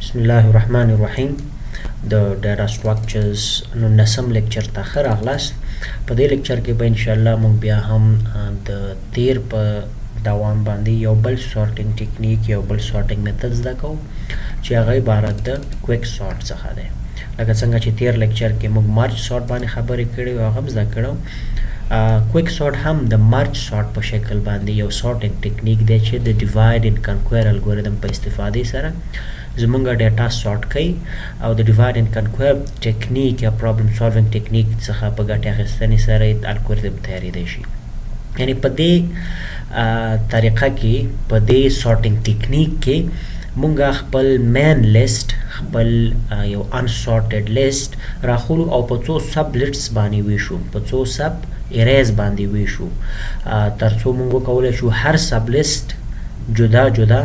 بسم الله الرحمن الرحیم. د ډیټا سټرکچرز نو نسم لیکچر ته ښه راغلاست. په دې لیکچر کې به انشاءالله موږ بیا هم د تیر په دوام باندې یو بل سورټینګ ټیکنیک یو بل سورټینګ میتھډ زده کوو چې هغه عبارت د کویک سورټ څخه دی. لکه څنګه چې تیر لیکچر کې موږ مارچ سورټ باندې خبرې کړې وې، هغه هم زده کړو. کویک سورټ هم د مارچ سورټ په شکل باندې یو سورټینګ ټیکنیک دی چې د ډیوایډ اینډ کنکویر الګوریدم په استفادې سره زمونږ ډیټا سورټ کوي او د ډیوایډ اینډ کنکویر ټیکنیک یا پرابلم سالوینګ ټیکنیک څخه په ګټې اخیستنې سره الګوریدم تیارېدی شي. یعنی په دې طریقه کې په دې سورټینګ ټیکنیک کې مونږ خپل مین لیست خپل یو انسورټډ لیست راخلو او په څو سب لیسټس باندې ویشو، په څو سب ایریز باندې ویشو تر څو مونږ وکولی شو هر سب لیست جدا جدا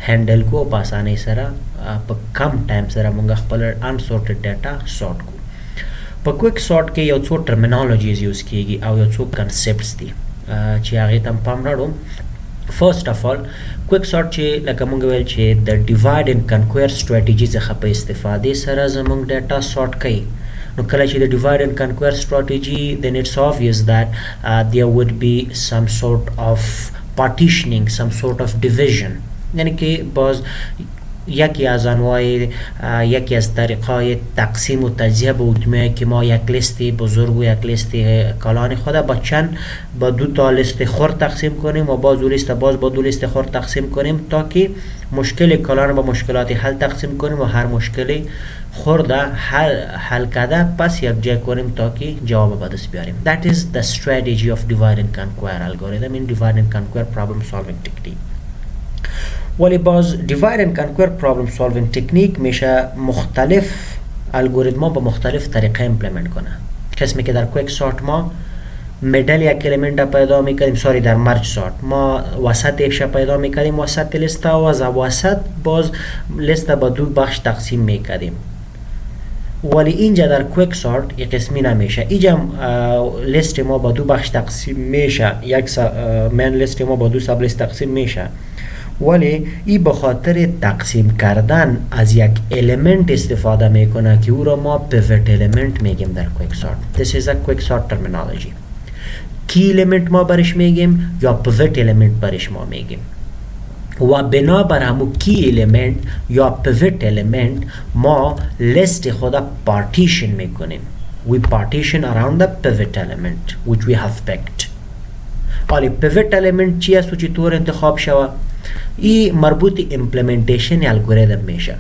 هینډل کو په اسانۍ سره په کم ټایم سره مونږ خپل انسورټډ ډیټا سورټ کو. په کویک سورټ کې یو څو ټرمینالوجیز یوز کیږي او یو څو کنسپټس دي چې هغې ته پام راړو. فرست اف آل کویک سورټ چې لکه مونږ ویل چې د ډیوایډ اینډ کنکویر سټریټیجي څخه په استفادې سره زمونږ ډیټا سورټ کوي. نو کله چې د ډیوایډ اینډ کنکویر سټریټیجي then it's obvious that there would be some sort of partitioning, some sort of division. یعنی که باز یکی از انواع یکی از طریقای تقسیم و تجزیه به اتومه که ما یک لیست بزرگ و یک لیست کلان خود با چند با دو تا لیست خرد تقسیم کنیم و باز دو لیست باز با دو لیست خرد تقسیم کنیم تا که مشکل کلان با مشکلات حل تقسیم کنیم و هر مشکل خرد حل کرده پس یک جای کنیم تا که جواب به دست بیاریم. That is the strategy of divide and conquer algorithm in divide and conquer problem solving technique. ولی باز divide and conquer problem solving technique میشه مختلف الگوریتما با مختلف طریقه امپلیمنت کنه. قسمی که در کویک سورت ما میدل یک الیمنت پیدا میکردیم، در مرج سورت ما وسط ایفش پیدا میکردیم، وسط لیست و از وسط باز لیست با دو بخش تقسیم میکردیم. ولی اینجا در کویک سورت یک قسمی نمیشه. اینجا لیست ما با دو بخش تقسیم میشه، یک مین لیست ما با دو سب لیست تقسیم میشه، ولی این به خاطر تقسیم کردن از یک الیمنت استفاده میکنه که او را ما پیوت الیمنت میگیم در کویک سورت. This is a quick sort terminology. کی الیمنت ما برش میگیم یا پیوت الیمنت برش ما میگیم و بنابر همو کی الیمنت یا پیوت الیمنت ما لیست خدا پارتیشن میکنیم. We partition around the pivot element which we have picked. ولی پیوت الیمنت چی است و چطور انتخاب شود؟ این مربوط ایمپلیمنتیشن الگوریتم میشه.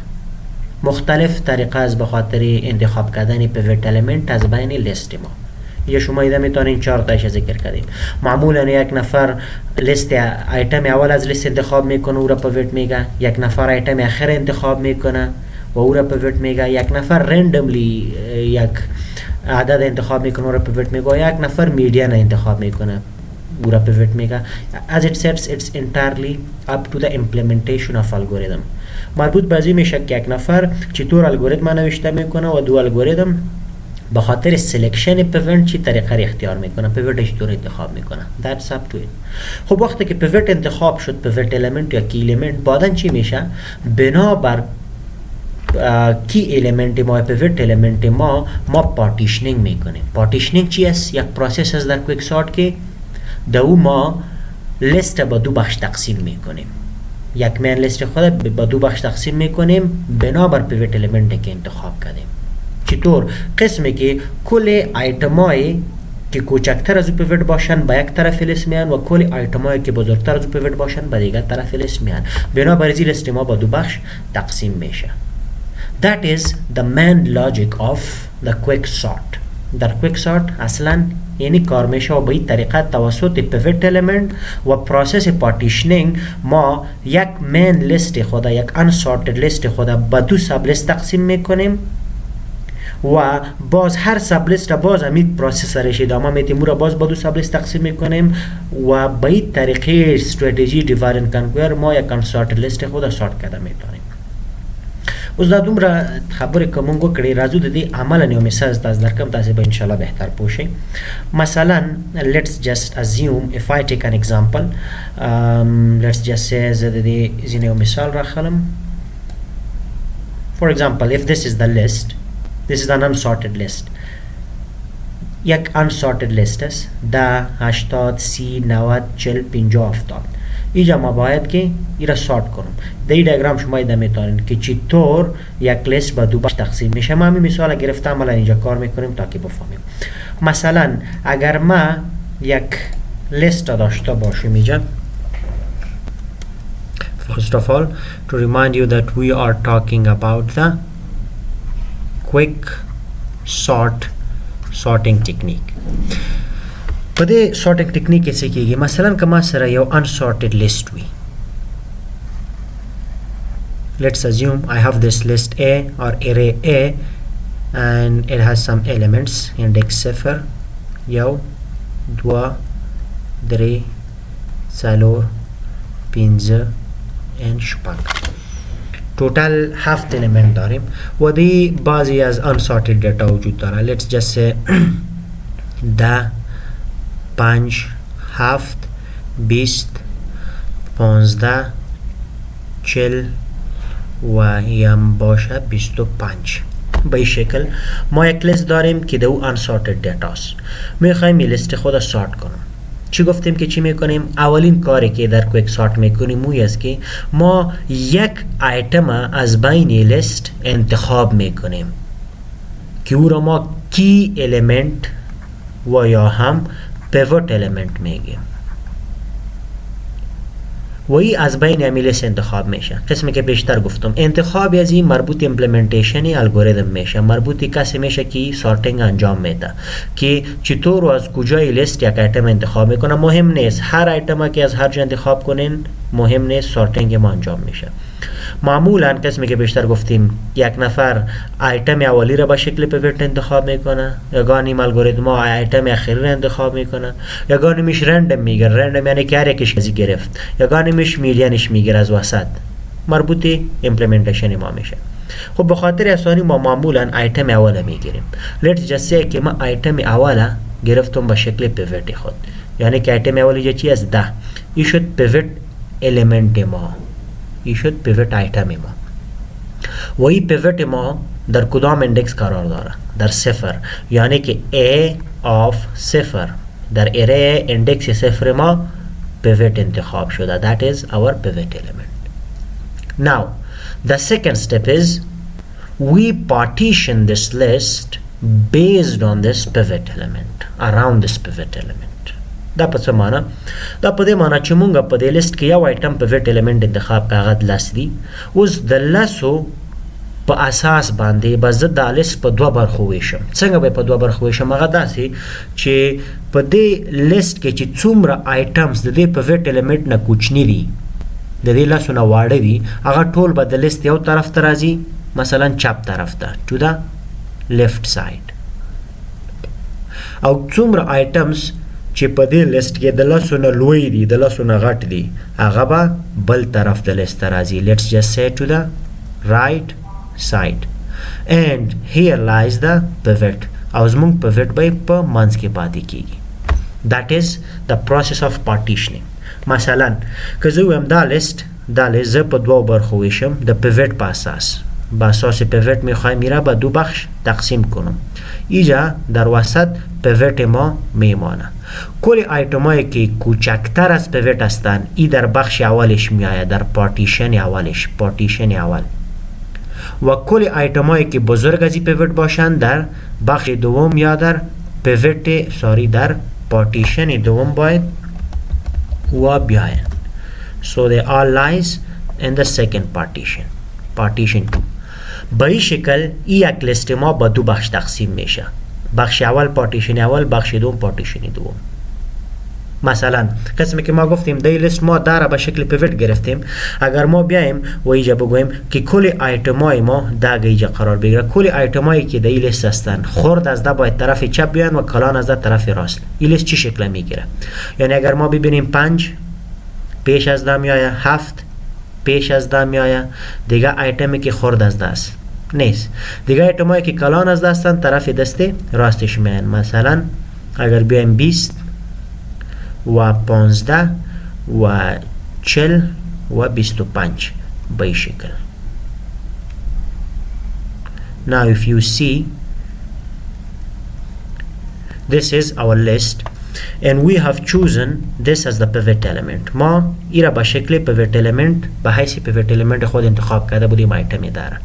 مختلف طریقه از به خاطر انتخاب کردن پیوت الیمنت از بین لیست ما. یا شما ایده میتونین 4 تایش ذکر کردیم. معمولا یک نفر لیست ایتم اول از لیست انتخاب میکنه او را پیوت میگه، یک نفر ایتم آخر انتخاب میکنه و او را پیوت میگه، یک نفر رندملی یک عدد انتخاب میکنه او را پیوت میگه، یک نفر میدین انتخاب میکنه او را پیوت میگه. As it says, it's entirely up to the implementation of algorithm. مربوط به ازی میشه که یک نفر چطور الگوریتم نوشته میکنه و دو الگوریتم به خاطر سلکشن پیوت چی طریقه را اختیار میکنه، پیوت چطور انتخاب میکنه. That's up to it. خب وقتی که پیوت انتخاب شد، پیوت الیمنت یا کی الیمنت، بعدن چی میشه؟ بنابر کی الیمنت ما پیوت الیمنت ما پارتیشنینگ میکنیم. پارتیشنینگ چی است؟ یک پروسس است در کویک سورت که دو ما لیست با دو بخش تقسیم میکنیم. یک مین لیست خود با دو بخش تقسیم میکنیم بنابر پیوت الیمنت که انتخاب کردیم. چطور؟ قسمی که کل ایتمایی که کوچکتر از پیوت باشن به یک طرف لیست میان و کل ایتمایی که بزرگتر از پیوت باشن به دیگر طرف لیست میان. بنابر این لیست ما با دو بخش تقسیم میشه. That is the main logic of the quick sort. در کویک سورت اصلا یعنی کار میشه و به این طریقه توسط پیوت الیمنت و پروسس پارتیشنینگ ما یک مین لیست خدا، یک انسورتد لیست خدا به دو سب لیست تقسیم میکنیم و باز هر سب لیست باز همین پروسس رش ادامه میدیم، را باز به دو سب لیست تقسیم میکنیم و به این طریقه استراتژی دیوایډ اند کنکویر ما یک انسورتد لیست خدا سورت کرده میتونیم. اوس دا دومره خبرې که مونږ وکړې، راځو د دې عملا یو مثال تاسو درکړم، تاسې به انشاءالله بهتر پوه شئ. مثلا let's just assume if I take an example, let's just say زه د دې ځینې یو مثال راخلم. For example, if this is the list, this is an unsorted list. یک unsorted list است 10 80 30 90 40 50 70. اینجا ما باید که ایرا سورت کنم. در این دیاگرام شما ایده میتونید که چطور یک لیست به دو بخش تقسیم میشه. ما همین مثال گرفتم الان اینجا کار میکنیم تا که بفهمیم. مثلا اگر ما یک لیست داشته باشیم اینجا، first of all, to remind you that we are talking about the quick sorting technique. په دې sorting technique کې څه کېږي؟ مثلا که ما سره یو unsorted list وي. Let's assume I have this list A or array A and it has some elements index 0 یو 2 3 4 5 and شپږ. total 7 element داریم و دی بعضی از unsorted data وجود داره. let's just say 10 5 7 20 15 40 و یم باشه 25. به این شکل ما یک لیست داریم که دو unsorted data است. میخوایم این لیست خود سورت کنم. چی گفتیم که چی میکنیم؟ اولین کاری که در کویک سورت میکنیم اوی است که ما یک آیتم از بین لیست انتخاب میکنیم که او را ما کی الیمنت و یا هم پیوت الیمنت میگیم و این از بین همین لیست انتخاب میشه. قسمی که بیشتر گفتم انتخاب از این مربوط ایمپلیمنتیشن الگوریتم میشه، مربوطی کسی میشه که سورتینگ انجام میده که چطور و از کجای لیست یک آیتم انتخاب میکنه. مهم نیست هر آیتم که از هر جا انتخاب کنین، مهم نیست سورتینگ ما انجام میشه. معمولا قسمی که بیشتر گفتیم یک نفر آیتم اولی را به شکل پیوت انتخاب میکنه، یگانیم الگوریتم آیتم اخیری را انتخاب میکنه، یگانیمش رندم میگیره. رندم یعنی که هر یکیش کسی گرفت، یگانیمش میلیونش میگیره از وسط. مربوطی ایمپلیمنتیشن ما میشه. خب به خاطر آسانی ما معمولا آیتم اوله میگیریم. لیتس جست سی که ما آیتم اوله گرفتم به شکل پیوت خود، یعنی که آیتم اولی چی از 10 این شد پیوت الیمنت ما، این شد پیوت آیتم ما. و این پیوت ما در کدام اندکس قرار داره؟ در 0. یعنی که A of 0 در ارے اندکس 0 ما پیوت انتخاب شده. that is our pivot element. now the second step is we partition this list based on this pivot element, around this pivot element. دا په څه معنا؟ دا په دې معنا چې مونږ په دې لیست کې یو آیټم پیوټ الیمنٹ انتخاب کاغذ لس دی. اوس د لسو په اساس باندې به زه دا لیست په دوه برخو ویشم. څنګه به په دوه برخو ویشم؟ هغه داسې چې په دې لیست کې چې څومره آیټمز د دې پیوټ الیمنٹ نه کوچني دي، د دې لسو نه واړه دي، هغه ټول به د لیست یو طرف ته راځي، مثلا چپ طرف ته to the left side. او څومره آیټمز چې په دې لیست کې د لسو نه لوی دي، د لسو نه غټ دي، هغه به بل طرف د لیست ته راځي. let's just say to the right side and here lies the pivot. او زمونږ pivot به په منځ کې پاتې کیږي. that is the process of partitioning. مثلا که زه ویم دا لیست زه په دوه برخو ویشم د pivot په اساس. با اساس پیوت میخوایم میره به دو بخش تقسیم کنم. اینجا در وسط پیوت ما میمانه. کل آیتمایی که کوچکتر از پیوت هستن ای در بخش اولش میآید، در پارتیشن اولش، پارتیشن اول. و کل آیتمایی که بزرگ از پیوت باشن در بخش دوم یا در پیوت در پارتیشن دوم باید و بیاین. so they all lies in the second partition 2. به این شکل یک لیست ما با دو بخش تقسیم میشه. بخش اول پارتیشن اول، بخش دوم پارتیشن دوم. مثلا قسمی که ما گفتیم دی لیست ما داره به شکل پیوت گرفتیم. اگر ما بیایم و اینجا بگویم که کل آیتمای ما در اینجا قرار بگیره، کل آیتمایی که دی لیست هستن خرد از ده باید طرف چپ بیان و کلان از ده طرف راست. این لیست چی شکل میگیره؟ یعنی اگر ما ببینیم 5 پیش از ده میآید، 7 پیش از ده میآید، دیگه آیتمی که خرد از ده است نیست. دیگه آیتمایی که کلان از ده هستن طرف دست راستش میان. مثلا اگر بیایم 20 و 15 و 40 و 25 به این شکل. Now if you see, this is our list and we have chosen this as the pivot element. ما ایرا با شکل pivot element به حیث pivot element خود انتخاب کرده بودیم آیتمی داره.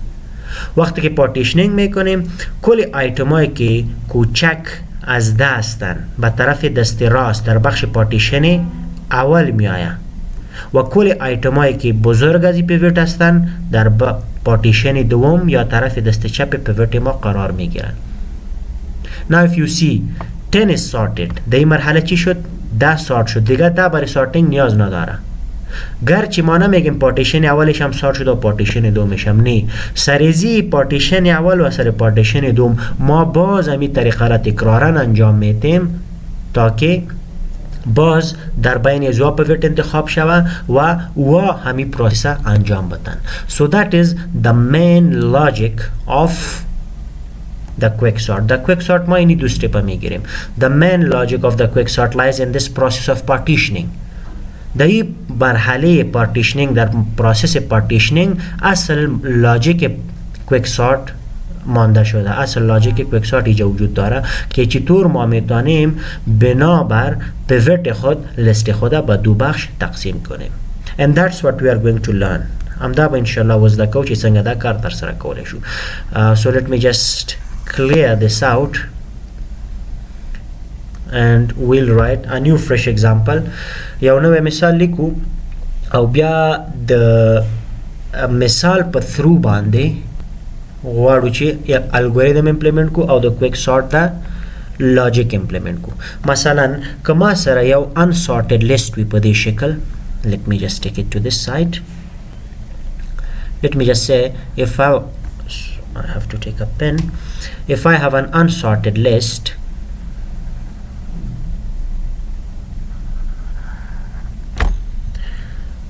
وقتی که پارتیشنینگ میکنیم کل آیتمایی که کوچک از ده هستن به طرف دست راست در بخش پارتیشن اول می آید و کل آیتمایی که بزرگ از پیوت هستن در پارتیشن دوم یا طرف دست چپ پیوت ما قرار می گیرن. Now if you see 10 is sorted. در این مرحله چی شد؟ 10 سارت شد. دیگه 10 برای سارتینگ نیاز نداره. گرچه ما نمیگیم پارتیشن اولش هم سارت شد و پارتیشن دومش هم نه. سریزی پارتیشن اول و سر پارتیشن دوم ما باز همین طریقه را تکرارا انجام میتیم تا که باز در بین زوا پیوت انتخاب شود و همین پروسه انجام بدن. So that is the main logic of the quicksort. The quicksort ما اینی دو استپ میگیریم. The main logic of the quicksort lies in this process of partitioning. در این مرحله partitioning، در پروسس partitioning اصل لاجیک quicksort مانده شده. اصل لاجیک quicksort اینجا وجود داره که چطور ما میتونیم بنابر پیوت خود لیست خود به دو بخش تقسیم کنیم. And that's what we are going to learn. همدا به انشالله وزده کو چې څنګه دا کار تر سره کولی شو. So let me just clear this out and we'll write a new fresh example. یو نوې مثال لیکو او بیا د مثال په ثرو باندې غواړو چې یک الګوریدم امپلیمنٹ کو او د کویک سارت دا لاجیک امپلیمنٹ کو. مثلا کما سره یو unsorted list وی په دې شکل. Let me just take it to this side. Let me just say if I have to take a pen. If I have an unsorted list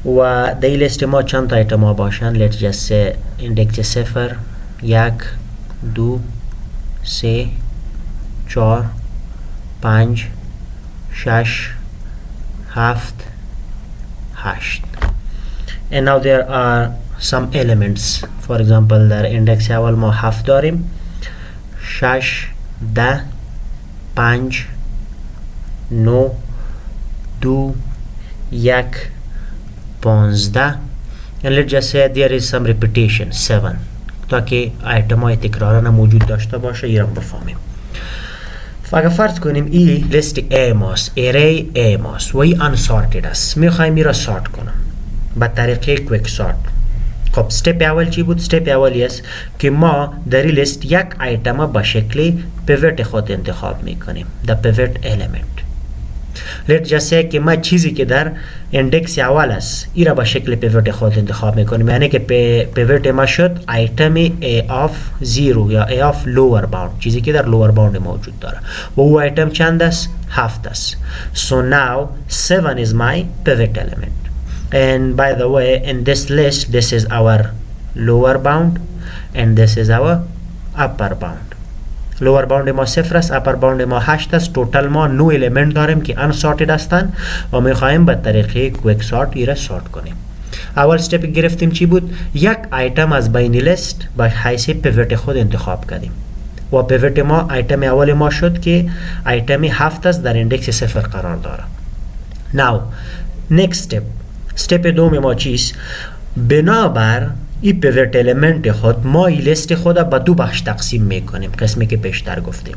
و دی لیست ما چند تا ایتم ها باشن. let's just say index 0 1 2 3 4 5 6 7 8 and now there are some elements. for example در index اول ما 7 داریم 6 10 5 9 2 1 15 and let's just say there is some repetition 7 تاکه آیتم های تکرارانه موجود داشته باشه ایران بفهمیم. اگر فرض کنیم ای لیست A ماست ارای A ماست و ای unsorted است میخوایم ای را سارت کنم به طریقه کویک سارت. خب step اول چی بود؟ step اولی است که ما در این لیست یک آیتم با شکل پیوت خود انتخاب میکنیم the pivot element. let's just say که ما چیزی که در اندکس اول است ای را با شکل پیوت خود انتخاب میکنیم، یعنی که پیوت ما شد آیتم A of 0 یا A of lower bound، چیزی که در lower bound موجود داره و او آیتم چند است؟ 7 است. so now 7 is my pivot element. And by the way, in this list, this is our lower bound and this is our upper bound. Lower bound ما 0 است، upper bound ما 8 است. total ما 9 element داریم که unsorted هستن و میخوایم به طریقه quick sort ایره سورت کنیم. اول step گرفتیم چی بود؟ یک آیتم از بین لیست به حیث پیوت خود انتخاب کردیم و پیوت ما آیتم اول ما شد که آیتم 7 است در اندکس 0 قرار داره. now next step step دوم ما چیست؟ بنابر این پیوت الیمنت خود ما این لیست خود به دو بخش تقسیم میکنیم. قسمی که پیشتر گفتیم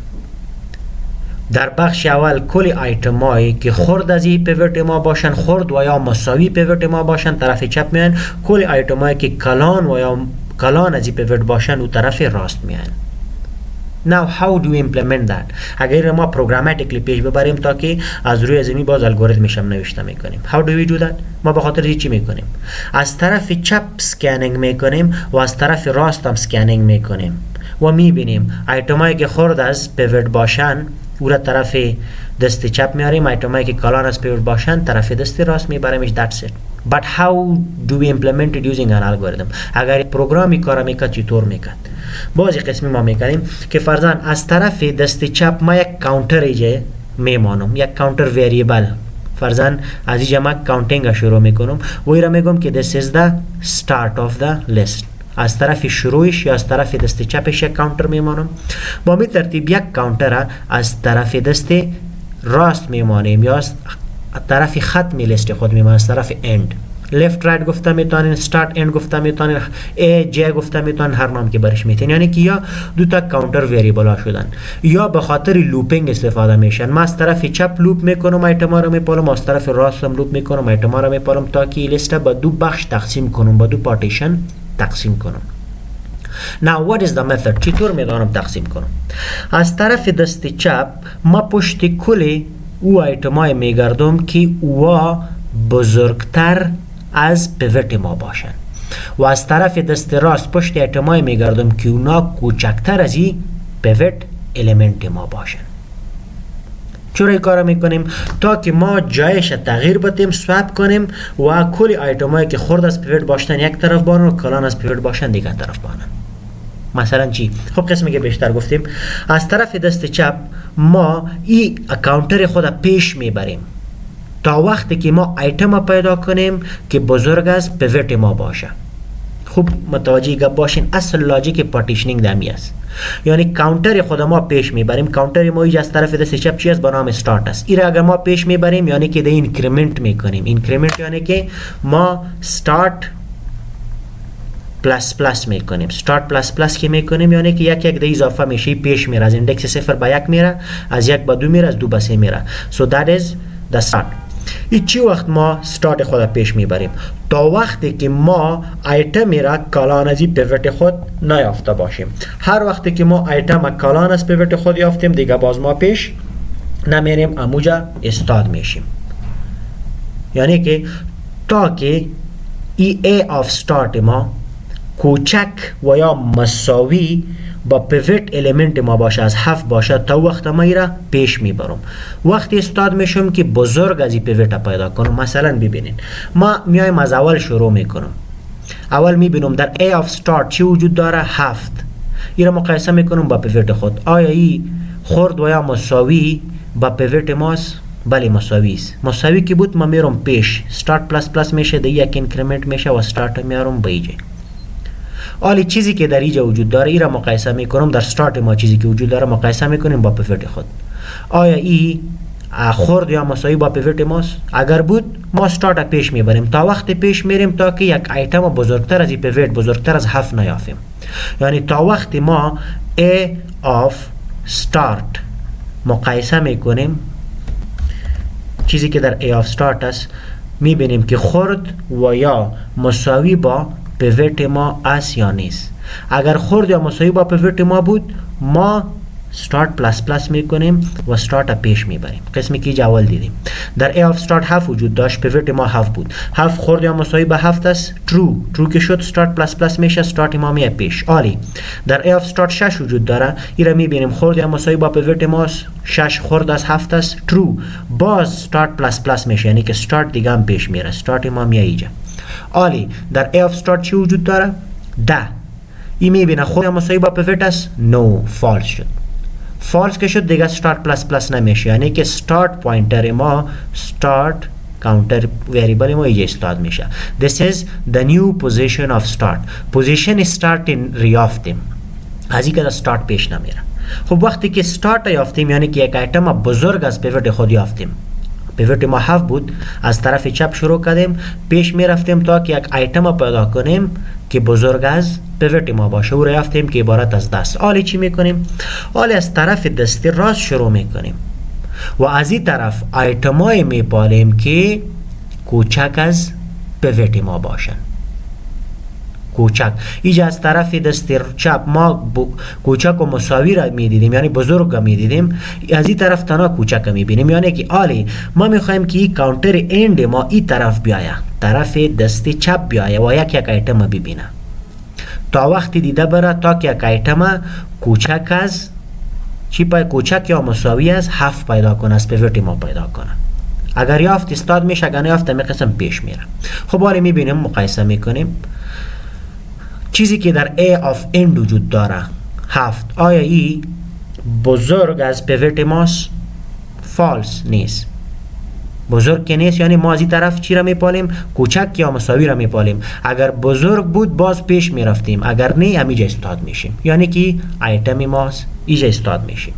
در بخش اول کل آیتم هایی که خرد از این پیوت ما باشن، خرد و یا مساوی پیوت ما باشن طرف چپ میان. کل آیتم هایی که کلان و یا کلان از این پیوت باشن و طرف راست میان. Now how do we implement that؟ اگر ما پروگراماتیکلی پیش ببریم تا که از روی زمین باز الگوریتمش هم نوشته میکنیم. How do we do that؟ ما به خاطر چی میکنیم؟ از طرف چپ سکینینگ میکنیم و از طرف راست هم سکینینگ میکنیم و میبینیم آیتمایی که خرد از پیوت باشن او را طرف دست چپ میاریم، آیتمایی که کلان از پیوت باشن طرف دست راست میبریمش. That's it. But how do we implement it using an algorithm؟ اگر پروگرامی کار میکرد چطور میکرد؟ بازی قسمی ما میکنیم که فرضاً از طرف دست چپ ما یک کاونتر ایجا میمانم، یک کاونتر ویریبل. فرضاً از اینجا ما کاونتینگ شروع میکنم و ایرا میگم که this is the start of the list. از طرف شروعش یا از طرف دست چپش یک کانتر میمانم. با می ترتیب یک کانتر از طرف دست راست میمانیم یا از طرف خط لیست خود میمانیم، از طرف اند. لیفت رایت گفته میتونین، استارت اند گفته میتونین، ای جی گفته میتونین، هر نام که برش میتونین. یعنی که یا دو تا کانتر وریبل ها شدن یا به خاطر لوپینگ استفاده میشن. ما از طرف چپ لوپ میکنم ایتما رو میپالم، از طرف راست هم لوپ میکنم ایتما رو میپالم تا که این لیست به دو بخش تقسیم کنم، به دو پارتیشن تقسیم کنم. Now what is the method؟ چطور میتونم تقسیم کنم؟ از طرف دست چپ ما پشت کل او ایتمای میگردم که او بزرگتر از پیوت ما باشن و از طرف دست راست پشت ایتمای میگردم که اونا کوچکتر از این پیوت الیمنت ما باشن. چرا این کار میکنیم؟ تا که ما جایش تغییر بدیم، سواب کنیم و کل ایتمایی که خرد از پیوت باشن یک طرف بانن و کلان از پیوت باشن دیگر طرف بانن. مثلا چی؟ خب قسمی که بیشتر گفتیم، از طرف دست چپ ما این کانتر خود پیش میبریم تا وقتی که ما ایتم پیدا کنیم که بزرگ از پیوت ما باشه. خوب متوجه گپ باشین، اصل لاجیک پارتیشنینگ دمی است. یعنی کانتر خود ما پیش میبریم، کانتر ما از طرف دست چپ چی است؟ به نام استارت است. این اگر ما پیش میبریم یعنی که ده اینکریمنت میکنیم. اینکریمنت یعنی که ما استارت پلاس پلاس میکنیم. استارت پلاس پلاس که میکنیم یعنی که یک یک ده اضافه میشه، پیش میره، از ایندکس 0 به 1 میره، از 1 به 2 میره، از 2 به 3 میره. So that is the start. این چی وقت ما استارت خود پیش میبریم؟ تا وقتی که ما ایتم را کلان از پیوت خود نیافته باشیم. هر وقتی که ما ایتم کلان از پیوت خود یافتیم دیگه باز ما پیش نمیریم، اموجا استاد میشیم. یعنی که تا که ای آف استارت ما کوچک و یا مساوی با پیوت الیمنت ما باشه، از 7 باشه، تا وقت ما ایره پیش میبرم. وقتی استاد میشم که بزرگ از این پیوت پیدا کنم. مثلا ببینین ما میایم از اول شروع میکنم. اول میبینم در A of start چی وجود داره؟ 7. ایره مقایسه میکنم با پیوت خود. آیا ای خرد و یا مساوی با پیوت ماست؟ بله مساوی است. مساوی که بود ما میرم پیش، استارت پلاس پلاس میشه، ده یک اینکریمنت میشه و استارت میارم به ایجا. حالی چیزی که در اینجا وجود داره ای را مقایسه میکنم، در استارت ما چیزی که وجود داره مقایسه میکنیم با پیوت خود. آیا ای خرد یا مساوی با پیوت ماست؟ اگر بود ما استارت پیش میبریم تا وقت پیش میریم تا که یک ایتم بزرگتر از این پیوت، بزرگتر از 7 نیافیم. یعنی تا وقتی ما A of start مقایسه میکنیم، چیزی که در A of start است، میبینیم که خرد و یا مساوی با پیوت ما است یا نیست. اگر خرد یا مساوی با پیوت ما بود ما start پلاس پلاس میکنیم و استارت پیش میبریم. قسمی که اول دیدیم در A of start 7 وجود داشت، پیوت ما 7 بود. 7 خرد یا مساوی به 7 است، true که شد start پلاس پلاس میشه، استارت ما میه پیش. عالی. در A of start 6 وجود داره، این را میبینیم خرد یا مساوی با پیوت ما 6 خرد از 7 است، true. باز start پلاس پلاس میشه یعنی که استارت دیگه هم پیش میره، استارت ما میه اینجا. عالی. در A of start چی وجود داره؟ 10. این میبینه خود مساوی با پیوت است، نو فالس شد. فالس که شد دیگه استارت پلاس پلاس نمیشه، یعنی که استارت پوینتر ما، استارت کاونتر وریبل ما اینجا استاد میشه. This is the new position of start. پوزیشن استارت ریافتیم، از این که استارت پیش نمیره. خب وقتی که استارت یافتیم یعنی که یک ایتم بزرگ از پیوت خود یافتیم. پیوت ما 7 بود، از طرف چپ شروع کردیم، پیش می رفتیم تا که یک ایتم پیدا کنیم که بزرگ از پیوت ما باشه، او را یافتیم که عبارت از دست. حالی چی میکنیم؟ حالی از طرف دست راست شروع میکنیم و از این طرف ایتمای میپالیم که کوچک از پیوت ما باشن. کوچک اینجا از طرف دست چپ ما کوچک و مساوی را میدیدیم، یعنی بزرگ را میدیدیم، از این طرف تنها کوچک را میبینیم. یعنی که آلی ما میخوایم که این کانتر اند ما این طرف بیایه، طرف دست چپ بیایه و یک یک ایتم ببینه تا وقتی دیده بره تا که یک ایتم کوچک از چی کوچک یا مساوی از 7 پیدا کنه، از پیوت ما پیدا کنه. اگر یافت استاد میشه، اگر نیافت می قسم پیش میره. خب حالی میبینیم، مقایسه میکنیم چیزی که در A of end وجود داره 7. آیا ای بزرگ از پیوت ماست؟ فالس نیست. بزرگ که نیست یعنی ما از این طرف چی را میپالیم؟ کوچک یا مساوی را میپالیم. اگر بزرگ بود باز پیش میرفتیم، اگر نه همینجا استاد میشیم، یعنی که آیتم ما اینجا استاد میشیم.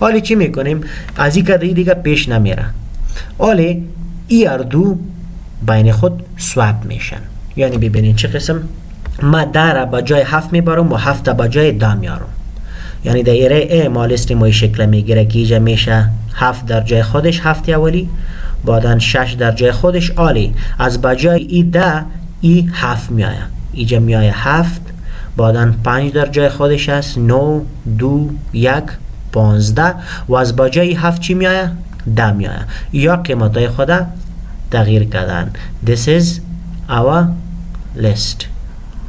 حالا چی میکنیم؟ از این کدی دیگه پیش نمیره. حالا ای اردو بین خود سواب میشن. یعنی ببینید چه قسم، ما 10 را با جای 7 میبرم و 7 با جای 10 میارم. یعنی دایره ای ما لیست ما شکل میگیره که اینجا میشه 7 در جای خودش 7 اولی، بعدن 6 در جای خودش. عالی از بجای ای 10 ای 7 میآید، اینجا میآید 7، بعدن 5 در جای خودش است 9 2 1 15 و از بجای 7 چی میآید؟ 10 میآید. یا قیمتای خود تغییر کردن. This is our list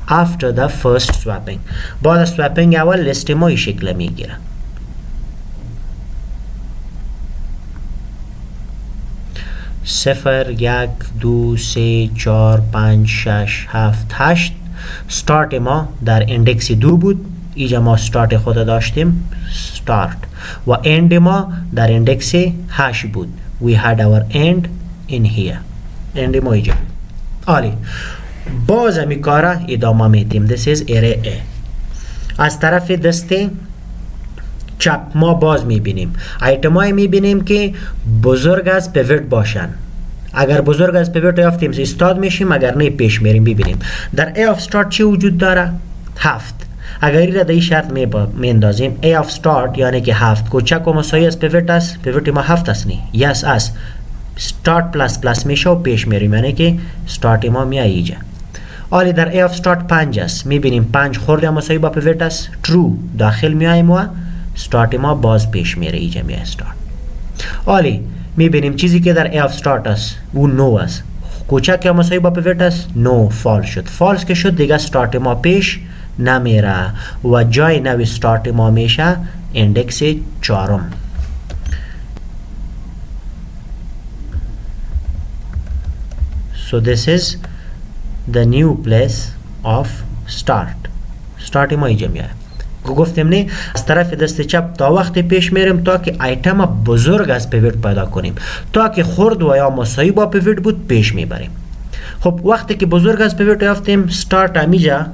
after the first swapping. بعد swapping اول لیست ما این شکل میگیره. صفر 1 2 3 4 5 6 7 8. start ما در اندکس 2 بود، اینجا ما start خود داشتیم start، و end ما در اندکس 8 بود. we had our end in here. end ما اینجا. عالی، باز همی کارا ادامه میدیم. this is array A. از طرف دست چپ ما باز میبینیم آیتم های میبینیم که بزرگ از پیوت باشن. اگر بزرگ از پیوت یافتیم استاد میشیم، اگر نه پیش میریم. ببینیم در A of start چی وجود داره؟ 7. اگر این را در این شرط میندازیم A of start یعنی که 7 کوچک و مساوی از پیوت است، پیوت ما 7 است نه؟ yes است. start پلاس پلاس میشه و پیش میریم، یعنی که start ما میاد اینجا. حالی در A of start 5 است، میبینیم 5 خورده مساوی با پیوت است true، داخل میایم و start ما باز پیش میره، اینجا میاد start. حالی میبینیم چیزی که در A of start است او 9 است، کوچک یا مساوی با پیوت است 9 فالس شد. فالس که شد دیگه start ما پیش نمیره و جای نوی start ما میشه اندکس 4. So this is the new place of start ما اینجا میاد. گفتم نه از طرف دست چپ تا وقت پیش میریم تا که آیتم بزرگ از پیوت پیدا کنیم، تا که خرد و یا مساوی با پیوت بود پیش میبریم. خب وقتی که بزرگ از پیوت یافتیم start همیجا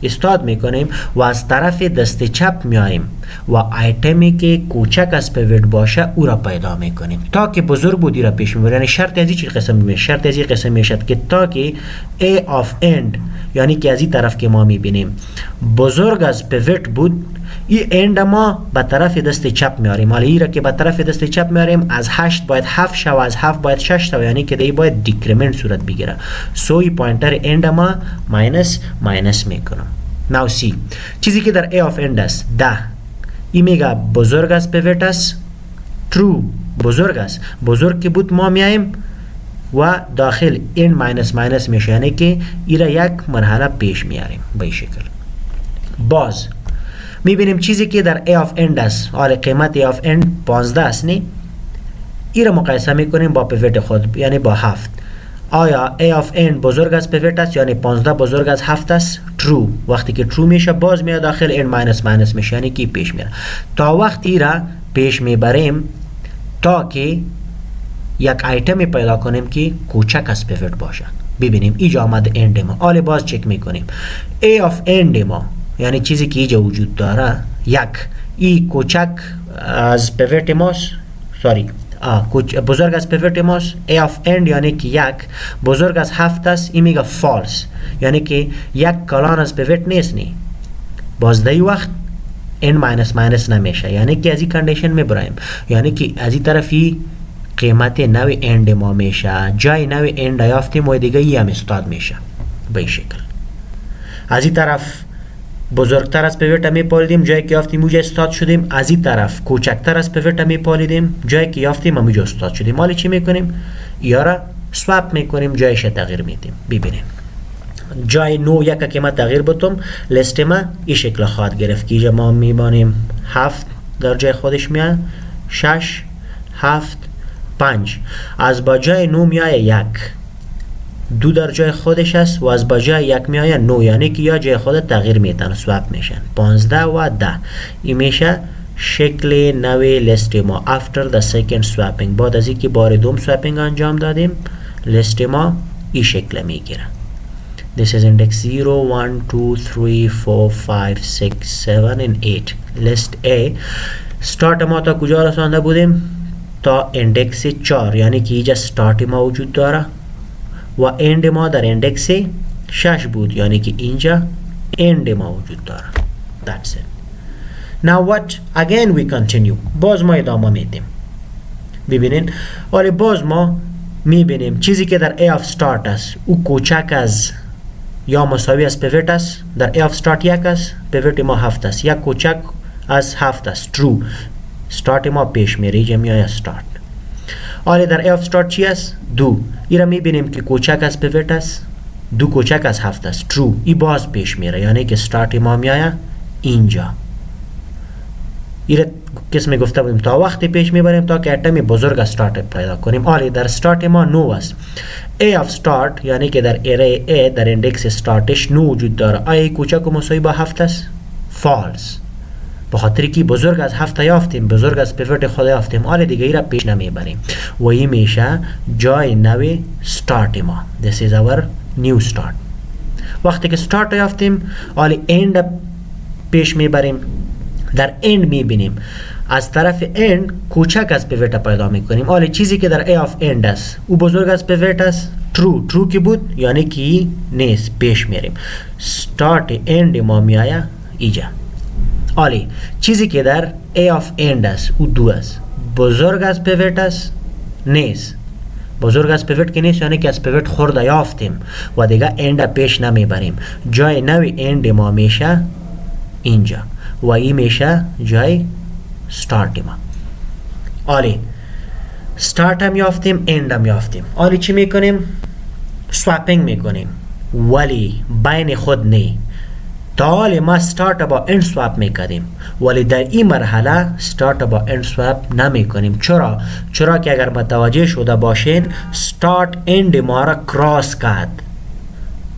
استاد میکنیم و از طرف دست چپ میاییم و آیتمی که کوچک از پیوت باشه او را پیدا میکنیم تا که بزرگ بودی را پیش میبریم. یعنی شرط از این قسم میشه، شرط از این قسم میشد که تا که A of end یعنی که از این طرف که ما میبینیم بزرگ از پیوت بود، این اند ما به طرف دست چپ میاریم. حالا این را که به طرف دست چپ میاریم از 8 باید 7 شو، از 7 باید 6 شو، یعنی که دی باید دیکریمنت صورت بگیره. سو این پوینتر اند ما ماینس میکنم. ناو سی چیزی که در A of end است 10، این میگه بزرگ از پیوت است true، بزرگ است. بزرگ که بود ما میایم و داخل این ماینس میشه، یعنی که این را یک مرحله پیش میاریم به این شکل. باز میبینیم چیزی که در A of end است، حالا قیمت A of end 15 است نه، این را مقایسه میکنیم با پیوت خود یعنی با 7. آیا A of n بزرگ از پیوت است یعنی 15 بزرگ از 7 است؟ true. وقتی که true میشه باز میاد داخل n ماینس میشه، یعنی که پیش میره. تا وقتی را پیش میبریم تا که یک آیتمی پیدا کنیم که کوچک از پیوت باشه. ببینیم اینجا آمده end ما، حالا باز چک میکنیم A of end ما یعنی چیزی که اینجا وجود داره یک، ای کوچک از پیوت ماست، بزرگ از پیوت ماست. A of end یعنی که یک بزرگ از 7 است، این میگه فالس، یعنی که یک کلان از پیوت نیست نی. باز در وقت n ماینس نمیشه، یعنی که از این کندیشن میبرایم، یعنی که از این طرفی قیمت نوی اند ما میشه، جای نوی اند یافتیم و دیگه ای هم استاد میشه به این شکل. از این طرف بزرگتر از پیوت می پالیدیم، جایی که یافتیم اونجا استاد شدیم. از این طرف کوچکتر از پیوت می پالیدیم، جایی که یافتیم اونجا استاد شدیم. حالا چی میکنیم؟ یارا سواب میکنیم، جایش تغییر میدیم. ببینیم جای 9 یک قیمت تغییر بتم لیست ما این شکل خواهد گرفت که ما میبانیم 7 در جای خودش میاد، 6 7 5 از با جای 9 میایه 1 2 در جای خودش است و از با جای 1 میایه 9، یعنی که یا جای خود تغییر میتن سواب میشن 15 و 10. این میشه شکل نو لیست ما after the second swapping. بعد از اینکه بار دوم سواپینگ انجام دادیم لیست ما این شکل میگیره. This is index 0 1 2 3 4 5 6 7 and 8. list A start ما تا کجا رسانده بودیم؟ تا اندکس 4 یعنی که اینجا start ما وجود داره و end ما در اندکس 6 بود یعنی که اینجا end ما وجود داره. That's it. Now what? Again we continue. باز ما ادامه میدیم. ببینین ولی باز ما میبینیم چیزی که در A of start است او کوچک از یا مساوی از پیوت است. در A of start 1 است، پیوت ما 7 است. یک کوچک از 7 است. True. start ما پیش میره جمعی start. ولی در A of start چی است؟ 2. این را میبینیم که کوچک از پیوت است. 2 کوچک از 7 است. True. این باز پیش میره یعنی که start ما میایه اینجا. این قسم گفته بودیم تا وقتی پیش میبریم تا که اتم بزرگ استارت پیدا کنیم. آلی در استارت ما 9 است. A of start یعنی که در اره A در اندکس استارتش 9 وجود داره. آیا کوچک و مساوی با 7 است؟ فالس. به خاطر که بزرگ از 7 یافتیم، بزرگ از پیوت خود یافتیم. آلی دیگه ای را پیش نمیبریم و این میشه جای نوی start ما. This is our new start. وقتی که start یافتیم آلی end پیش میبریم. در end میبینیم از طرف end کوچک از پیوت پیدا میکنیم. آلی چیزی که در A of end است او بزرگ از پیوت است. true کی بود یعنی که نیست پیش میریم. start end ما میایه ایجا. آلی چیزی که در A of end است او 2 است، بزرگ از پیوت است نیست. بزرگ از پیوت که نیست یعنی که از پیوت خورده یافتیم و دیگه end پیش نمیبریم. جای نوی end ما میشه اینجا و این میشه جای start ما. آلی start هم یافتیم end هم یافتیم. آلی چی میکنیم؟ swapping میکنیم ولی بین خود نه. تا حالی ما start با end swap میکنیم ولی در این مرحله start با end swap نمیکنیم. چرا که اگر متوجه شده باشین start end ما را کراس کرد.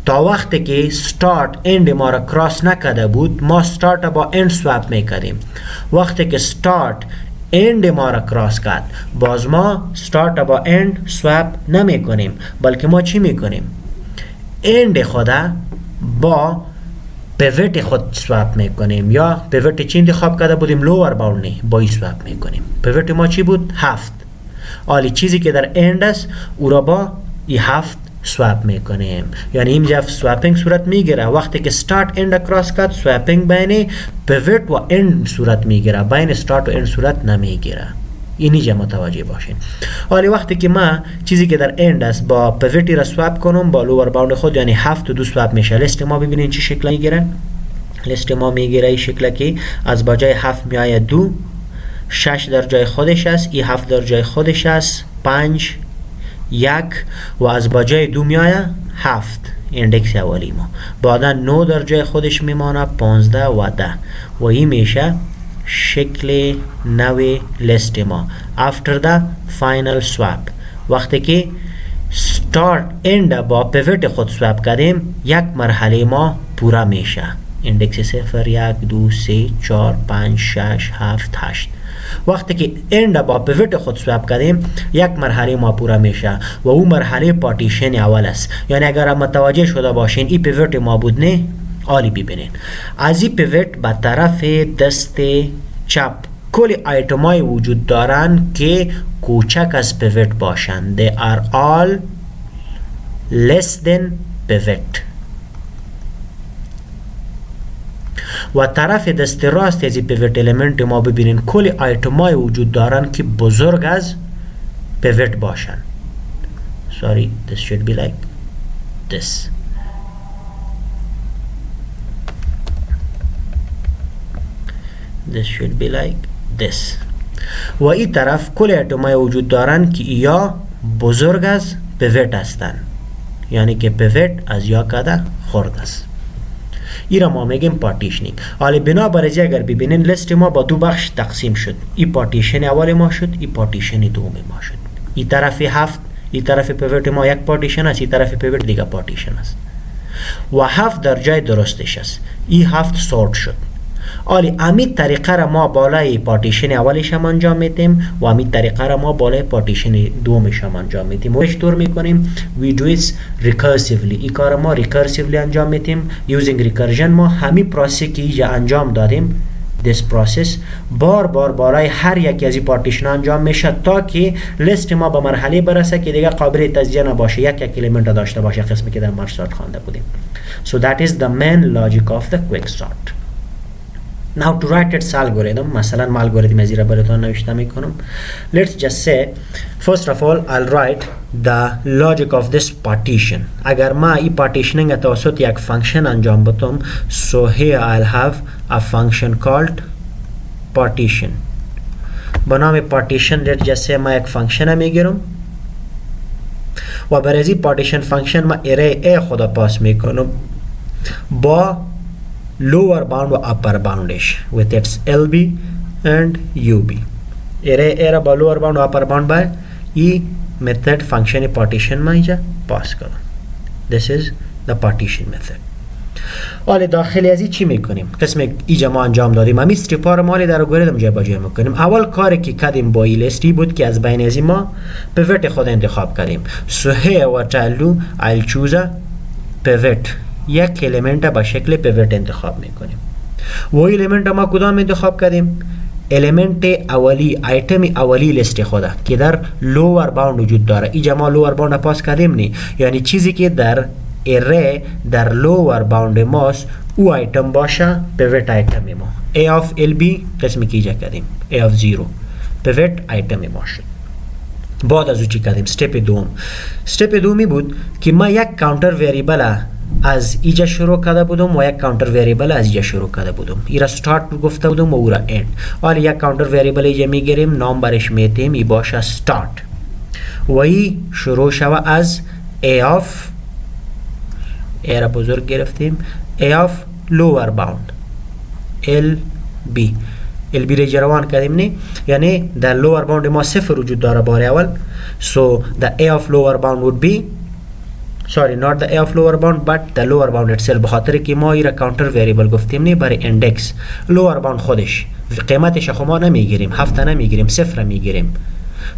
تا وقتی که start end ما را کراس نکرده بود ما start با end swap میکردیم. وقتی که start end ما را کراس کرد باز ما start با end swap نمی کنیم بلکه ما چی میکنیم؟ end خدا با پیوت خود swap میکنیم یا پیوت چی انتخاب کرده بودیم؟ lower bound نه با این swap میکنیم. پیوت ما چی بود؟ 7. آلی چیزی که در end است او را با این 7 swap میکنیم یعنی اینجا swapping صورت میگیره. وقتی که start end کراس کرد swapping بین pivot و end صورت میگیره، بین start و end صورت نمیگیره. اینجا متوجه باشین. حالا وقتی که ما چیزی که در end است با pivot را swap کنم با lower bound خود یعنی 7 و 2 swap میشه. لیست ما ببینین چه شکل میگیره. لیست ما میگیره این شکل که از با جای 7 میآید 2، 6 در جای خودش است، این 7 در جای خودش است، 5 1 و از باجای 2 میایه 7 اندکس اولی ما. بعدا 9 در جای خودش میمانه 15 و 10 و این میشه شکل نوی لیست ما after the final swap. وقتی که start end با پیوت خود swap کردیم یک مرحله ما پورا میشه. اندکس 0 1 2 3 4 5 6 7 8. وقتی که end با پیوت خود swap کردیم یک مرحله ما پورا میشه و اون مرحله پارتیشن اول است. یعنی اگر متوجه شده باشین این پیوت ما بود نه. آلی ببینین از این پیوت به طرف دست چپ کلی آیتمای وجود دارن که کوچک از پیوت باشن. They are all less than pivot. و طرف دست راست از پیوت الیمنت ما ببینین کلی آیتمای وجود دارن که بزرگ از پیوت باشن. Sorry, this should be like this. This should be like this. و این طرف کلی آیتمای وجود دارن که یا بزرگ از پیوت هستن یعنی که پیوت از یا کده خورد است. این را ما میگیم پارتیشنینگ. حالا بنابراین اگر ببینین لیست ما با دو بخش تقسیم شد. این پارتیشن اول ما شد، این پارتیشن دوم ما شد. این طرف 7 این طرف پیوت ما یک پارتیشن است، این طرف پیوت دیگه پارتیشن است و 7 در جای درستش است. این 7 سورت شد. آلی امید طریقه را ما بالای پارتیشن اولش هم انجام میتیم و امید طریقه را ما بالای پارتیشن دومش هم انجام میتیم. و چطور میکنیم؟ we do it recursively. این کار ما ریکارسیولی انجام میتیم. using recursion ما همین پروسه که اینجا انجام دادیم this process بار بار برای هر یکی از این پارتیشن انجام میشه تا که لیست ما به مرحله برسه که دیگه قابل تجزیه نباشه، یک الیمنت داشته باشه، قسمی که در مرج start خوانده بودیم. So that is the main logic of the quick start. Now to write its algorithm, مثلا ما الگوریتم ازی را براتون نوشته میکنم. Let's just say first of all I'll write the logic of this partition. اگر ما این partitioning توسط یک فانکشن انجام بدم، so here I'll have a function called partition. با نام partition let's just say ما یک فانکشن میگیرم و برای این partition فانکشن ما array a خدا پاس میکنم با lower bound و upper boundش with its LB and UB. array a را با lower bound و upper bound با ای method function partition ما اینجا پاس کنم. This is the partition method. حالا داخلی از این چی میکنیم؟ قسم اینجا ما انجام دادیم امی استریپا رو ما در الگوریتم جابجا میکنیم. اول کاری که کردیم با این لیستی بود که از بین از ما پیوت خود انتخاب کردیم. So here what I'll do, I'll choose a pivot. یک الیمنت با شکل پیوت انتخاب میکنیم. و الیمنت ما کدام انتخاب کردیم؟ الیمنت اولی، ایتم اولی لیست خدا که در لوور باوند وجود داره. اینجا ما لوور باوند پاس کردیم نه، یعنی چیزی که در ارے در لوور باوند ماست او ایتم باشه پیوت ایتم ما. a of lb قسمی که اینجا کردیم a of 0 پیوت ایتم ما شد. بعد از او چی کردیم؟ استپ دومی بود که ما یک کانتر وریبل از اینجا شروع کرده بودم و یک کانتر وریبل از اینجا شروع کرده بودم. این را استارت گفته بودم و او را اند. حالا یک کانتر وریبل اینجا میگیریم، نام برش میتیم ای باشه استارت و ای شروع شوه از a of a را بزرگ گرفتیم a of lower bound lb را جروان کردیم نه، یعنی در lower bound ما صفر وجود داره بار اول. so the a of lower bound would be sorry not the a of lower bound but the lower bound itself، بخاطر که ما ایره کانتر وریبل گفتیم نه برای اندکس. lower bound خودش قیمتش خو ما نمیگیریم، 7 نمیگیریم، 0 میگیریم.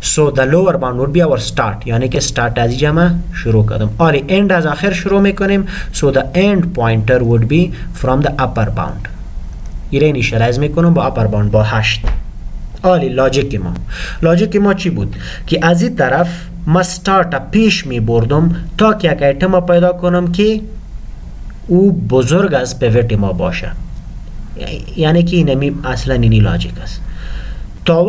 so the lower bound would be our start، یعنی که start از اینجا ما شروع کردم. آری end از آخر شروع میکنیم. so the end pointer would be from the upper bound. ایره اینیشالایز میکنم با upper bound با 8. آلی لاجیک ما چی بود؟ که از این طرف ما start پیش می بردم تا که یک ایتم پیدا کنم که او بزرگ از پیوت ما باشه، یعنی که اینمی اصلا اینی لاجیک است. تا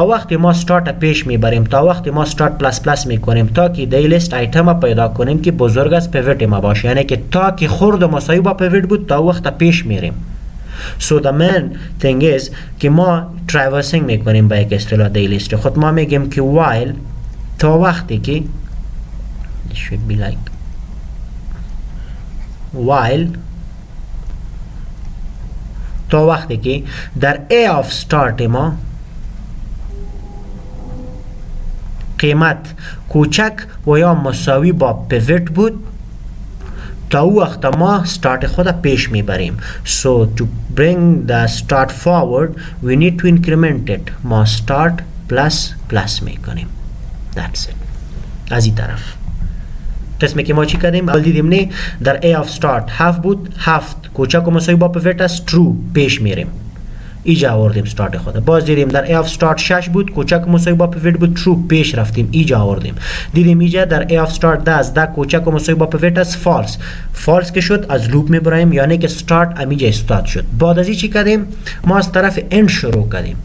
وقتی ما start پیش می بریم، تا وقتی ما start پلس پلس می کنیم تا که دی لیست ایتم پیدا کنیم که بزرگ از پیوت ما باشه، یعنی که تا که خورد مساوی با پیوت بود تا وقت پیش میریم. So the main thing is که ما traversing میکنیم با یک اصطلاح دی لیست. خود ما میگیم که while تا وقتی که it should be like while تا وقتی که در a of start ما قیمت کوچک و یا مساوی با پیوت بود تا او وقت ما start خود پیش میبریم. so to bring the start forward we need to increment it. ما start plus plus میکنیم. that's it. از این طرف قسمی که ما چی کردیم؟ اول دیدیم نه در a of start 7 بود، 7 کوچک و مساوی با پیوت است، true پیش میریم، ایجا آوردیم start خود. باز دیدیم در a of start 6 بود، کوچک و مساوی با پیوت بود، true پیش رفتیم، ایجا آوردیم. دیدیم ایجا در a of start 10 کوچک و مساوی با پیوت است، false که شد از لوپ میبریم، یعنی که start امیجا استارت شد. بعد از این چی کردیم؟ ما از طرف end شروع کردیم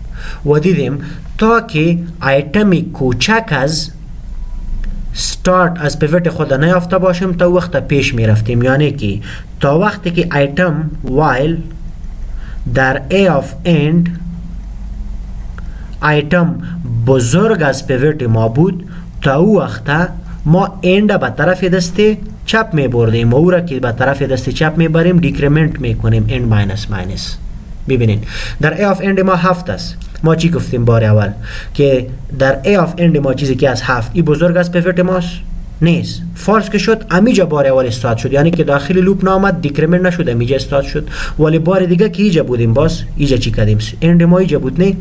و دیدیم تا که ایتمی کوچک از start از پیوت خود نیافته باشیم تا وقت پیش می رفتیم، یعنی که تا وقتی که ایتم while در a of end ایتم بزرگ از پیوت ما بود تا او وقت ما end به طرف دست چپ می بردیم و او را که به طرف دست چپ می بریم دیکریمنت می کنیم end minus minus. ببینید در a of end ما 7 است. ما چی گفتیم بار اول که در a of end ما چیزی که از 7 ای بزرگ از پیوت ماست، نیست. فالس که شد امیجا بار اول استارت شد، یعنی که داخل لوپ نامد دیکریمنت نشد امیجا استارت شد. ولی بار دیگه که ایجا بودیم باز ایجا چی کردیم؟ اند ما ایجا بود نه.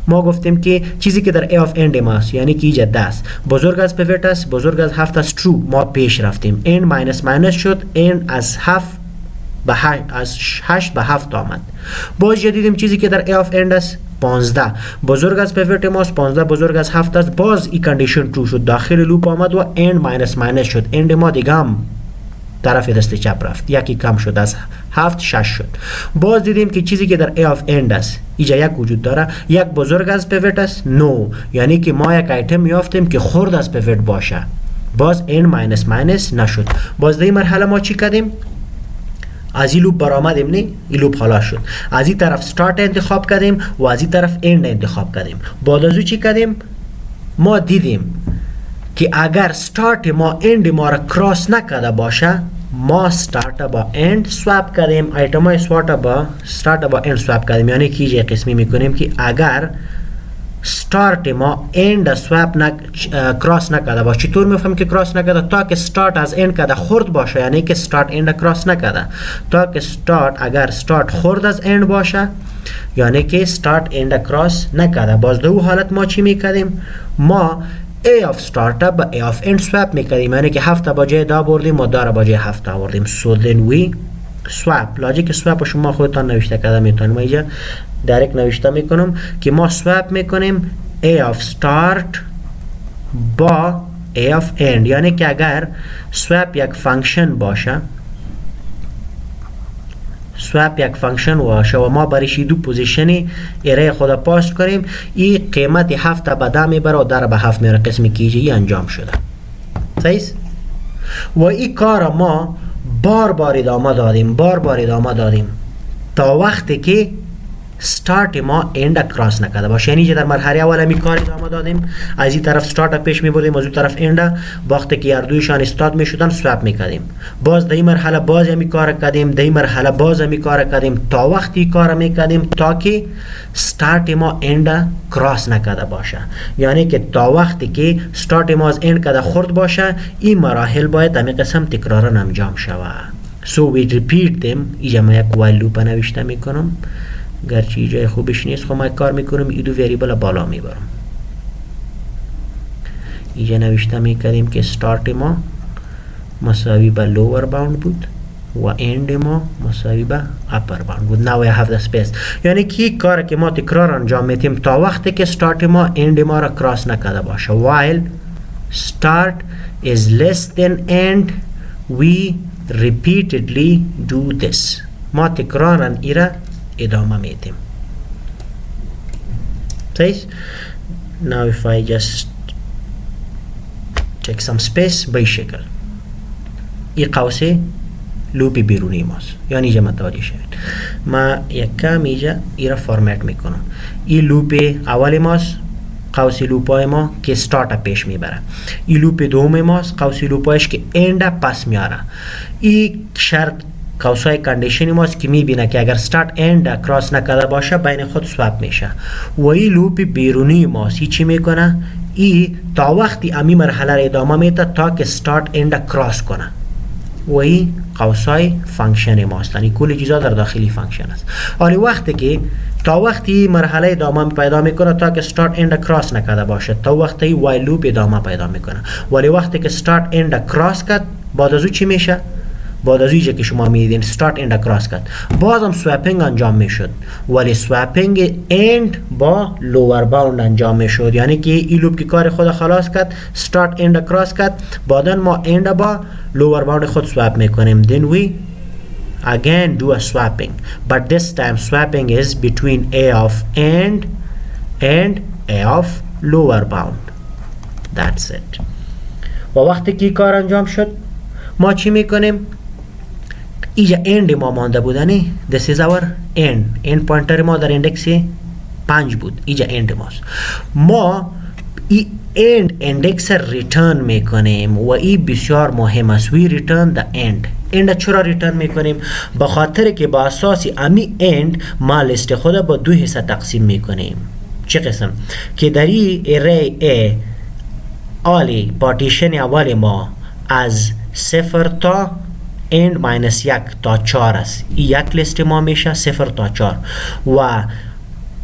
ما گفتیم که چیزی که در A of end ماست یعنی که ایجا 10 بزرگ از پیوت است، بزرگ از 7 است، true. ما پیش رفتیم end ماینس ماینس شد، end از 7 به 8 به 7 آمد. باز دیدیم چیزی که در A of end است 15 بزرگ از پیوت ماست، 15 بزرگ از 7 است، باز این کندیشن true شد، داخل لوپ آمد و end ماینس ماینس شد، end ما دیگه هم طرف دست چپ رفت، یکی کم شد، از 7 6 شد. باز دیدیم که چیزی که در A of end است اینجا یک وجود داره، یک بزرگ از پیوت است نو، یعنی که ما یک ایتم یافتیم که خرد از پیوت باشه، باز end ماینس ماینس نشد. باز در این مرحله ما چی کردیم؟ از این لوپ برآمدیم نه، این لوپ خلاص شد، از این طرف start انتخاب کردیم و از این طرف end انتخاب کردیم. بعد از او چی کردیم؟ ما دیدیم که اگر start ما end ما را کراس نکرده باشه، ما start با end swap کردیم، ایتم های start با end swap کردیم، یعنی که یه قسمی میکنیم که اگر start ما end swap کراس نکرده باشه. چطور میفهم که کراس نکرده؟ تا که start از end کده خورد باشه، یعنی که start end کراس نکرده. تا که اگر start خورد از end باشه یعنی که start end کراس نکرده. باز دو حالت ما چی میکردیم؟ ما A of start با A of end swap میکردیم، یعنی که 7 با جای 10 بردیم و 10 با جای 7 آوردیم. so then we swap. لاجیک swap شما خودتان نوشته کرده میتونیم، اینجا دایرکت نوشته میکنم که ما swap میکنیم A of start با A of end، یعنی که اگر swap یک فانکشن باشه، swap یک فانکشن باشه و ما برایش دو پوزیشنی ارای خود پاس کنیم، این قیمت 7 به 10 میبره و 10 به 7 میره، قسمی که اینجا انجام شده. صحیح؟ و این کار ما بار بار ادامه دادیم تا وقتی که start ما end کراس نکرده باشه. یعنی که در مرحله اول می کار ادامه دادیم، از این طرف start پیش می بردیم، از اون طرف end، وقتی که هر دویشان استارت می شدن swap می کردیم. باز در این مرحله باز می کار کردیم، در این مرحله باز می کار کردیم تا وقتی کار می کردیم تا که start ما end کراس نکرده باشه، یعنی که تا وقتی که start ما از end کده خورد باشه، این مراحل باید همین قسم تکرارا انجام شود. so we repeat them. اینجا ما یک while loop نوشته می کنم، گرچه جای خوبش نیست، خب ما کار میکنم ای دو وریبل بالا میبرم. اینجا نوشته میکردیم که start ما مساوی به lower bound بود و end ما مساوی به upper bound بود. now I have the space، یعنی که کار که ما تکرار انجام میتیم تا وقتی که start ما end ما را کراس نکرده باشه. while start is less than end we repeatedly do this. ما تکرارا ایره ادامه میدیم. صحیح؟ now if I just take some space به شکل این قوسه لوپ بیرونی ماست، یعنی اینجا متوجه شوید. ما یک کم اینجا ایرا فرمت میکنم. این لوپ اول ماست، قوس لوپای ما که start پیش میبره. این لوپ دوم ماست، قوس لوپایش که end پس میاره. این شرط قوسای کندیشنی ماست که میبینه که اگر start end کراس نکرده باشه بین خود swap میشه. و این لوپ بیرونی ماست، این چی میکنه؟ این تا وقتی امی مرحله را ادامه میده تا که start end کراس کنه. و این قوسای فانکشن ماست، یعنی کل چیزا در داخلی فانکشن است. ولی وقتی که تا وقتی مرحله ادامه پیدا میکنه تا که start end کراس نکرده باشه، تا وقتی while loop ادامه پیدا میکنه. ولی وقتی که start end کراس کرد، بعد از او چی میشه؟ بعد از اینجا که شما میدین start end کراس کرد، بازم سوپینگ انجام میشد، ولی سوپینگ end با lower bound انجام میشد، یعنی که این لوپ که کار خود خلاص کرد، start end کراس کرد، بعدن ما end با lower bound خود سوپ میکنیم. then we again do a swapping, but this time swapping is between A of end and A of lower bound. That's it. و وقتی که کار انجام شد ما چی میکنیم؟ اینجا end ما مانده بودنی، this is our end pointer ما در اندکس 5 بود، اینجا end ماست. ما این end اندکس ریترن میکنیم و این بسیار مهم است. we return the end چرا ریترن میکنیم؟ به خاطر که با اساس امی end ما لیست خود با دو حصه تقسیم میکنیم. چه قسم؟ که در این array A آلی پارتیشن اول ما از 0 تا end minus 1 تا 4 است. این یک لیست ما میشه 0 تا 4 و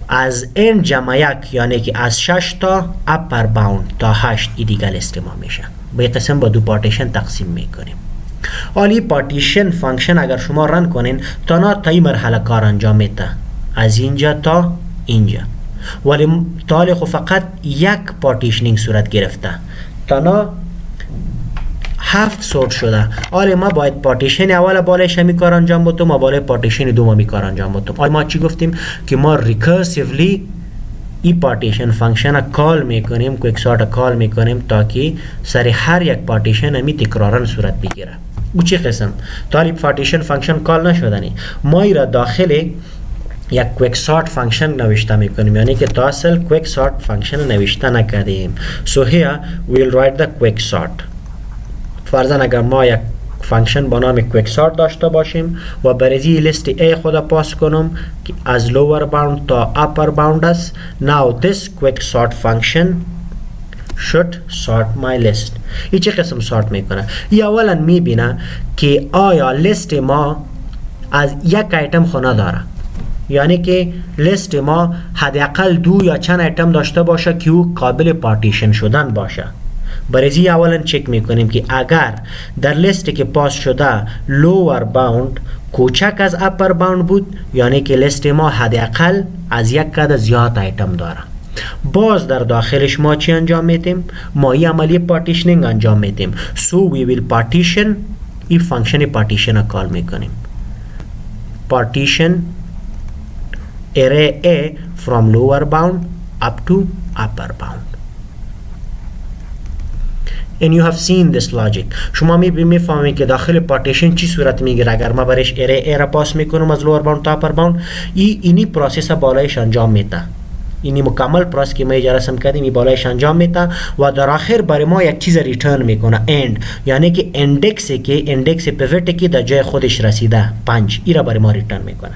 از end جمع 1 یعنی که از 6 تا upper bound تا 8 این دیگه لیست ما میشه. به قسم با دو پارتیشن تقسیم میکنیم. حالی پارتیشن فانکشن اگر شما رن کنین تا این مرحله کار انجام میده، از اینجا تا اینجا، ولی تالی خو فقط یک پارتیشنینگ صورت گرفته، تانا 7 سورت شده. حالی ما باید پارتیشن اول بالایش همی کار انجام بودم و بالای پارتیشن دوم همی کار انجام بودم. حالی ما چی گفتیم که ما ریکرسیولی این پارتیشن فانکشن کال میکنیم، کویک سورت کال میکنیم تا که سر هر یک پارتیشن همی تکرارن صورت بگیره. او چی قسم؟ تالی پارتیشن فانکشن کال نشدنی، ما ای را داخل یک کویک سورت فانکشن نوشته میکنیم، یعنی که تا اصل کویک سورت فانکشن نوشته نکردیم. So here we will write the quick sort. فرضاً اگر ما یک فانکشن با نام کویک سورت داشته باشیم و برای لیست A خود پاس کنم که از lower bound تا upper bound است. Now this quick sort function should sort my list. این چه قسم سورت میکنه؟ ای اولا میبینه که آیا لیست ما از یک ایتم خونه داره، یعنی که لیست ما حداقل 2 یا چند ایتم داشته باشه که او قابل پارتیشن شدن باشه. برای اولا چک میکنیم که اگر در لیستی که پاس شده لوور باوند کوچک از اپر باوند بود، یعنی که لیست ما حداقل از یک عدد زیاد ایتم داره. باز در داخلش ما چی انجام میتیم؟ ما این عملی پارتیشنینگ انجام میتیم. So we will partition، این فانکشن پارتیشن کال میکنیم. Partition array A from lower bound up to upper bound. And you have seen this logic. شما میفهمید که داخل پارتیشن چی صورت میگیره اگر ما برش array A را پاس میکنم از lower bound تا upper bound. اینی پروسس بالایش انجام میده. اینی مکمل پروسس که ما اجاره رسم کردیم این بالایش انجام میده و در آخر برای ما یک چیز ریترن میکنه، end، یعنی که اندکس پیوت که در جای خودش رسیده 5 این را برای ما ریترن میکنه.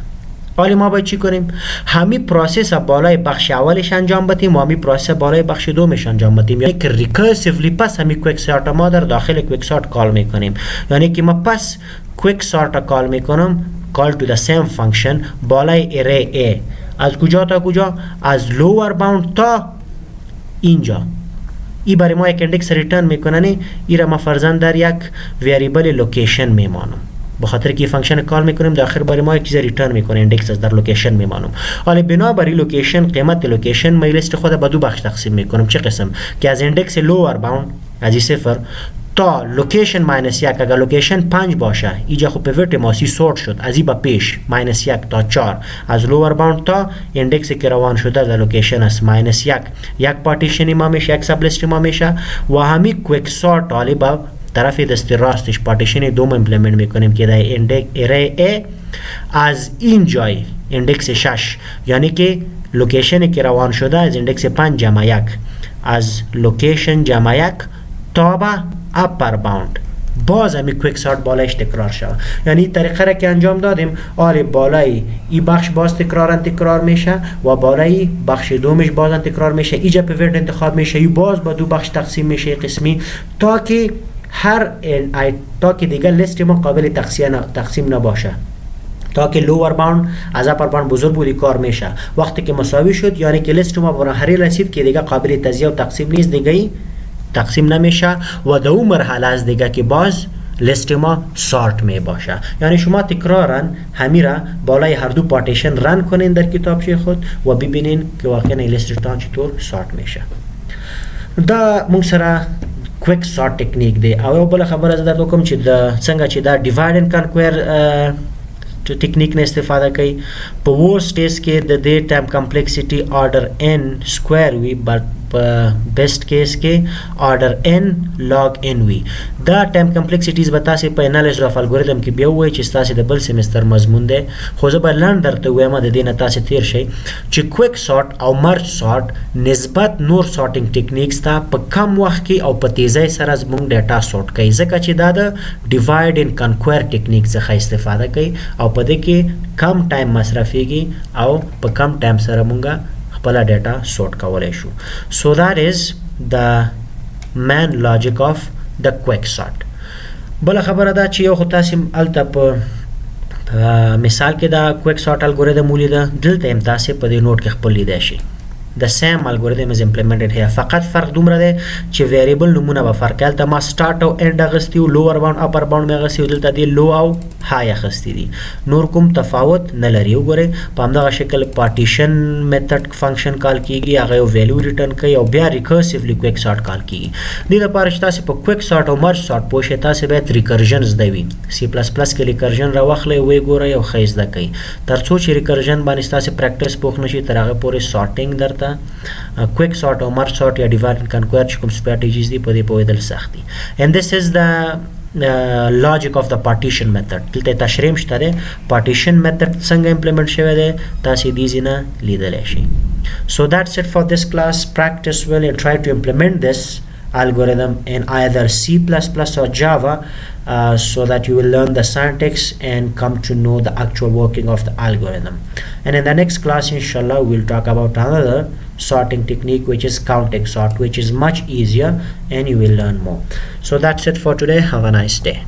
حالی ما باید چی کنیم؟ همی پروسس بالای بخش اولش انجام بدیم و همی پروسس بالای بخش دومش انجام بدیم، یعنی که ریکرسیولی پس همی کویک سورت ما در داخل کویک سورت کال میکنیم. یعنی که ما پس کویک سورت کال میکنم call to the same function بالای array A از کجا تا کجا؟ از lower bound تا اینجا. ای برای ما یک اندکس ریترن میکنه. ای را ما فرضاً در یک ویریبل لوکیشن میمانم، بخاطر که فانکشن کال میکنیم داخل برای ما یک چیز ریترن میکنه، اندکس از در لوکیشن میمانم. حالا بنابراین لوکیشن قیمت لوکیشن ما لیست خود به دو بخش تقسیم میکنم. چه قسم؟ که از اندکس لوور باوند از 0 تا لوکیشن ماینس 1 اگر لوکیشن 5 باشه اینجا خب پیوت ما سی سورت شد از این به پیش ماینس 1 تا 4 از لوور باوند تا اندکسی که روان شده در لوکیشن است ماینس 1 یک پارتیشن ما میشه، یک سب لیست ما میشه و همین کویک سورت حالی با طرف دست راستش پارتیشن دوم ایمپلمنت میکنیم که در ارای A از این جای اندکس 6 یعنی که لوکیشنی که روان شده از اندکس 5 جمع 1 از لوکیشن جمع 1 تا به اپر باوند باز همی کویک سورت بالایش تکرار شود. یعنی طریقه را که انجام دادیم آره بالای این بخش باز تکرار میشه و بالای بخش دومش باز تکرار میشه، اینجا پیوت انتخاب میشه، این باز با دو بخش تقسیم میشه قسمی تا که دیگه لیست ما قابل تقسیم نباشه، تا که لوور باوند از اپر باوند بزرگ بودی کار میشه. وقتی که مساوی شد یعنی که لیست ما برای هری رسید که دیگه قابل تجزیه و تقسیم نیست، دیگه تقسیم نمیشه و در اون مرحله از دیگه که باز لیست ما سورت می باشه. یعنی شما تکرارا همیرا بالای هر دو پارتیشن رن کنین در کتابچه خود و ببینین که واقعا این لیست ریترن چطور سورت میشه. دا مونږ سره کویک سورت ټیکنیک دی او بل خبره زه درته کوم چې د څنګه چې دا ډیوایډ اند کنکویر ټیکنیک نه استفاده کوي په ورست کیس کې د دې ټایم کمپلیکسټي آرډر n سکوير وي بٹ بیسٹ کیس کې آرډر n log n وي. دا ټایم کمپلیکسټیز به تاسو په انالیسس اف الګوریتم کې بیا وایي چې تاسو د بل سیمستر مضمون دی، خو زه به لاندې درته وایم د دې نه تاسو تیر شئ چې کویک سورت او مرج سورت نسبت نور سورټینګ ټیکنیکس ته په کم وخت کې او په تیزی سره زموږ ډیټا سورت کوي، ځکه چې دا د ډیوایډ اند کنکویر ټیکنیک څخه استفاده کوي او په دې کې کم ټایم مصرفيږي او په کم ټایم سره مونږه خپل ډیټا سورت کولای شو. So that is the main logic of the quicksort. بل خبره دا چې یو خو تاسو الته په مثال کې دا quicksort الګوریدم ولیده، دلته هم تاسو په دې نوٹ کې خپل لیدای شئ. The same algorithm is implemented here. فقط فرق دومره دی چې ویریبل نمونه به فرق کوي. دلته ما سٹارټ او اینډ اغستی او لوور باوند اپر باوند مې اغستی او دلته دی لو او های اغستی دي. نور کوم تفاوت نه لري. وګورئ په همدغه شکل پارټیشن میتھډ فنکشن کال کیږي، هغه یو ویلیو ریټرن کوي او بیا ریکرسیولی کویک سارت کال کیږي. دې لپاره چې تاسو په کویک سارت او مرج سارت پوه شئ، تاسو باید ریکرژن زده وي. سی پلس پلس کې ریکرژن راوخلئ وې ګورئ او ښه زده کړئ. تر څو چې ریکرژن باندې تاسو پریکټیس پوه نشئ تر هغه پورې سارټینګ درته quick sort or merge sort یا divide and conquer چې کوم strategies دي په دې پوهېدل سخت دي. And this is the logic of the partition method. دلته تشریح شته دی partition method څنګه implement شوی دی، تاسو دې ځینه لیدلی شئ. So that's it for this class. Practice well and try to implement this algorithm in either C++ or Java so that you will learn the syntax and come to know the actual working of the algorithm. And in the next class, inshallah, we'll talk about another sorting technique, which is counting sort, which is much easier and you will learn more. So that's it for today. Have a nice day.